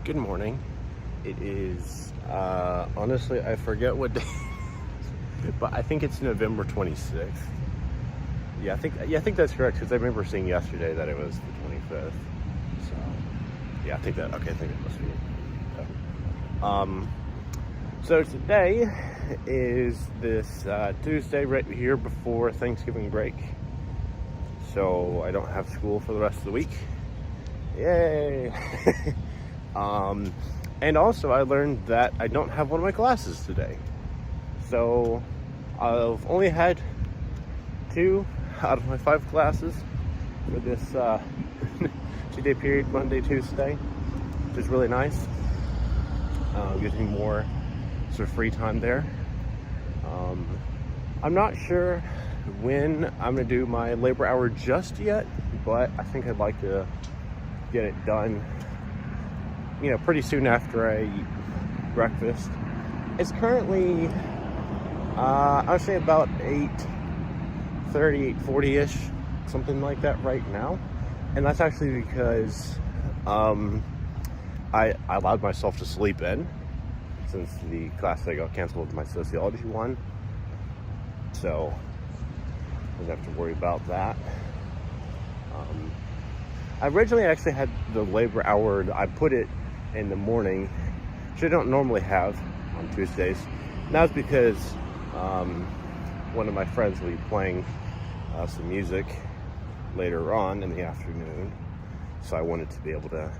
Good morning. It is, honestly, I forget what day, but I think it's November 26th. I think that's correct, because I remember seeing yesterday that it was the 25th. So, I think that must be it. So today is this Tuesday right here before Thanksgiving break. So I don't have school for the rest of the week. Yay! And also I learned that I don't have one of my classes today. So I've only had 2 out of my 5 classes for this 2-day period, Monday, Tuesday, which is really nice. Gives me more sort of free time there. I'm not sure when I'm gonna do my labor hour just yet, but I think I'd like to get it done, pretty soon after I eat breakfast. It's currently, I would say about 8:30, 8:40-ish, something like that right now. And that's actually because I allowed myself to sleep in, since the class that got canceled was my sociology one. So I didn't have to worry about that. I originally actually had the labor hour, I put it in the morning, which I don't normally have on Tuesdays. And that was because one of my friends will be playing some music later on in the afternoon. So I wanted to be able to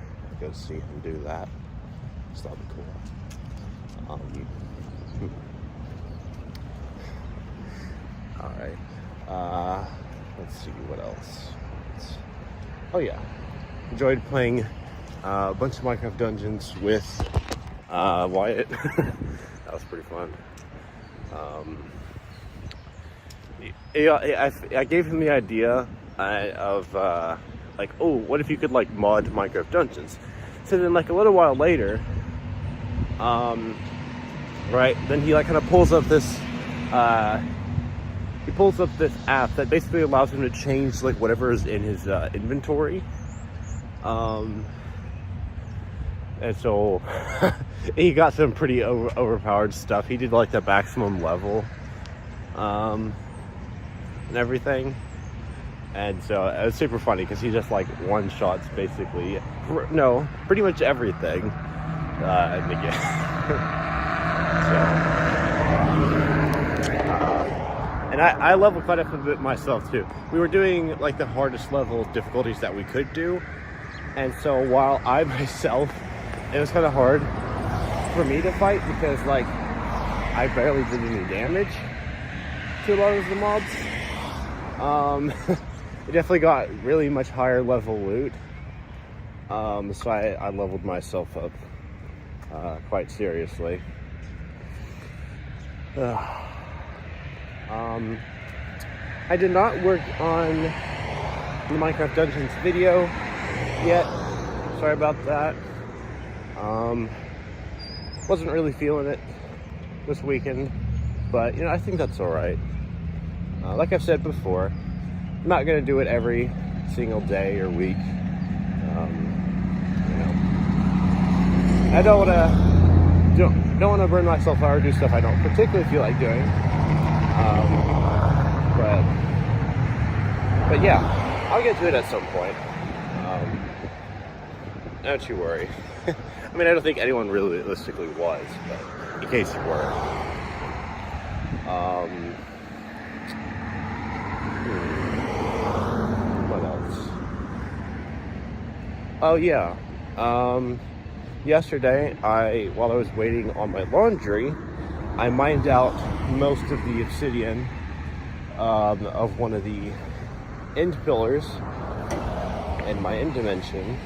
go see him do that. So that'd be cool. All right. Let's see what else. Enjoyed playing a bunch of Minecraft Dungeons with Wyatt. That was pretty fun. I gave him the idea of what if you could mod Minecraft Dungeons? So then a little while later, then he kind of pulls up this app that basically allows him to change whatever is in his inventory. And so he got some pretty overpowered stuff. He did the maximum level and everything. And so it was super funny because he just one-shots basically, pretty much everything in the game. And I leveled quite up a bit myself too. We were doing the hardest level difficulties that we could do. And so while I myself, it was kind of hard for me to fight because I barely did any damage to a lot of the mobs. It definitely got really much higher level loot. So I leveled myself up quite seriously. I did not work on the Minecraft Dungeons video yet. Sorry about that. Wasn't really feeling it this weekend, but I think that's alright. Like I've said before, I'm not gonna do it every single day or week. I don't wanna burn myself out or do stuff I don't particularly feel like doing. But yeah, I'll get to it at some point. Don't you worry. I mean, I don't think anyone realistically was, but in case you were. What else? Oh yeah. Yesterday, while I was waiting on my laundry, I mined out most of the obsidian of one of the end pillars in my end dimension.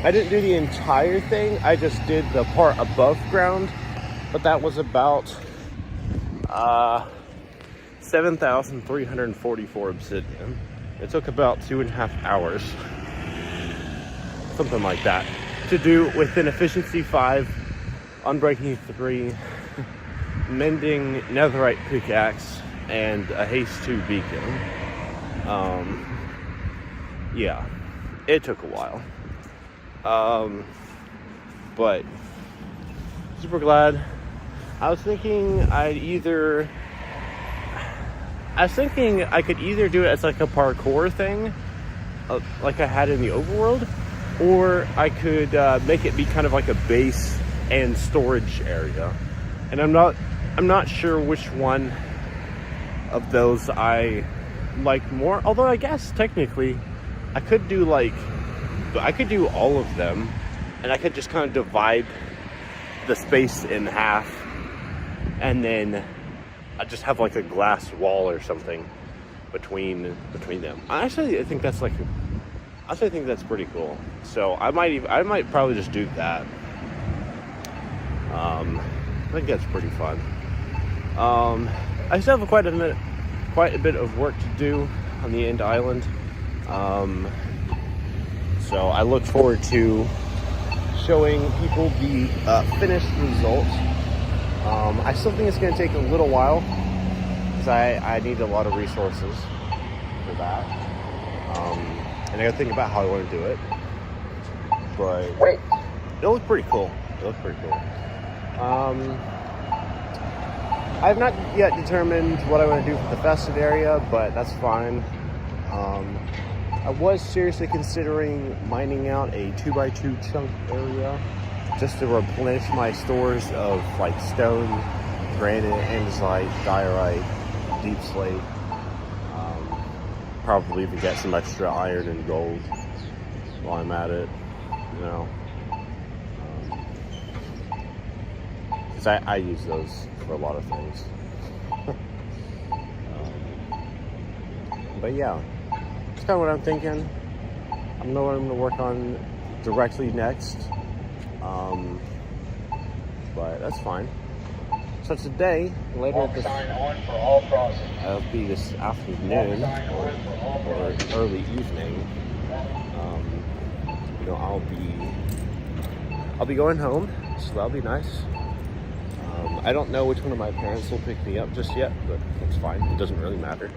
I didn't do the entire thing, I just did the part above ground, but that was about 7,344 obsidian. It took about 2.5 hours, something like that, to do with an efficiency 5, unbreaking 3, mending netherite pickaxe, and a haste 2 beacon. Yeah, it took a while. but super glad. I was thinking I could either do it as like a parkour thing, like I had in the overworld, or I could make it be kind of like a base and storage area. And I'm not sure which one of those I like more. Although I guess technically I could do all of them, and I could just kind of divide the space in half, and then I just have like a glass wall or something between them. I think that's pretty cool. So I might probably just do that. I think that's pretty fun. I still have quite a bit of work to do on the end island. So I look forward to showing people the finished results. I still think it's going to take a little while because I need a lot of resources for that. And I got to think about how I want to do it. But it'll look pretty cool. I've not yet determined what I want to do for the festive area, but that's fine. I was seriously considering mining out a 2x2 chunk area just to replenish my stores of like stone, granite, andesite, diorite, deep slate. Probably even get some extra iron and gold while I'm at it, you know. Because I use those for a lot of things. But yeah, that's kind of what I'm thinking. I don't know what I'm going to work on directly next. But that's fine. So today, later this, it'll be this afternoon or early evening. I'll be going home, so that'll be nice. I don't know which one of my parents will pick me up just yet, but it's fine. It doesn't really matter.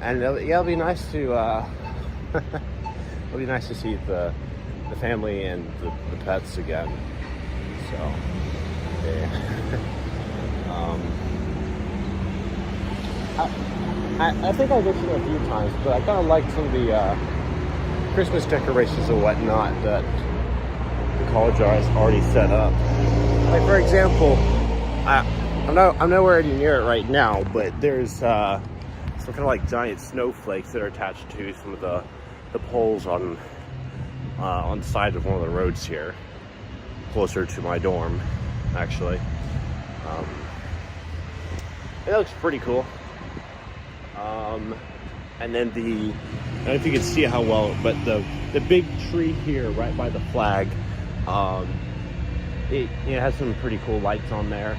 And it'll be nice to it'll be nice to see the family and the pets again. So yeah. I think I mentioned it a few times, but I kind of like some of the Christmas decorations and whatnot that the college has already set up. Like for example, I'm nowhere near it right now, but there's some kind of like giant snowflakes that are attached to some of the poles on the side of one of the roads here, closer to my dorm, actually. It looks pretty cool. And then I don't know if you can see how well, but the big tree here right by the flag, it has some pretty cool lights on there.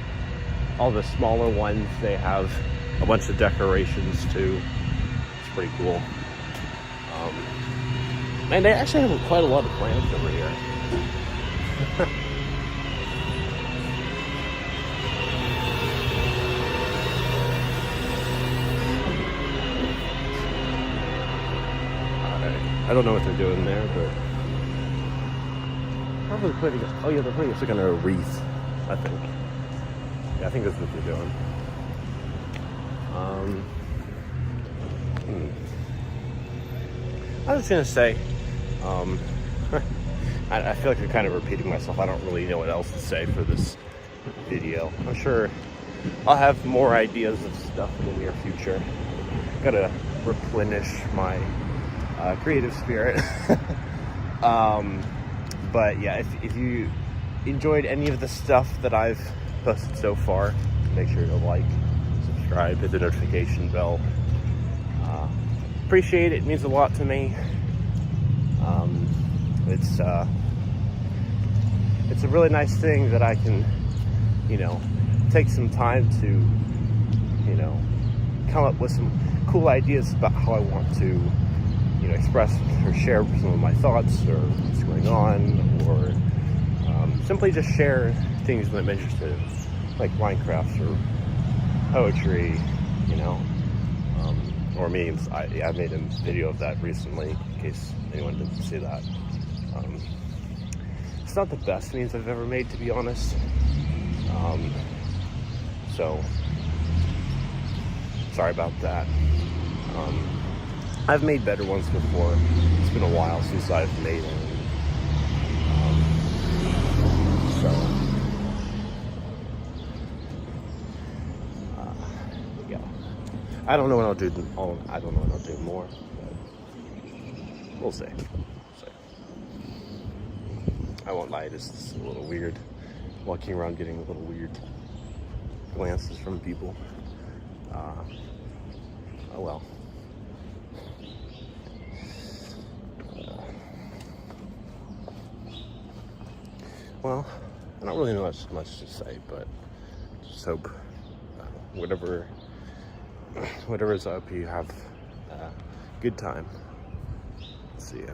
All the smaller ones, they have a bunch of decorations too. It's pretty cool. And they actually have quite a lot of plants over here. I don't know what they're doing there, but probably putting. Oh yeah, they're putting a kind of a wreath, I think. Yeah, I think that's what they're doing. I was gonna say, I feel like I'm kind of repeating myself. I don't really know what else to say for this video. I'm sure I'll have more ideas of stuff in the near future. Gotta replenish my creative spirit. But yeah, if you enjoyed any of the stuff that I've posted so far, make sure to like, subscribe, hit the notification bell. Appreciate it. It means a lot to me. It's a really nice thing that I can, take some time to, come up with some cool ideas about how I want to, express or share some of my thoughts or what's going on, or simply just share things that I'm interested in, like Minecraft or poetry, or memes. I made a video of that recently, in case anyone didn't see that. It's not the best memes I've ever made, to be honest. So sorry about that. I've made better ones before. It's been a while since I've made one. Yeah. I don't know when I'll do I don't know when I'll do more, but we'll see. I won't lie, it's a little weird. Walking around getting a little weird glances from people. Oh well. Well, I don't really know much to say, but just hope whatever's up, you have a good time. See ya.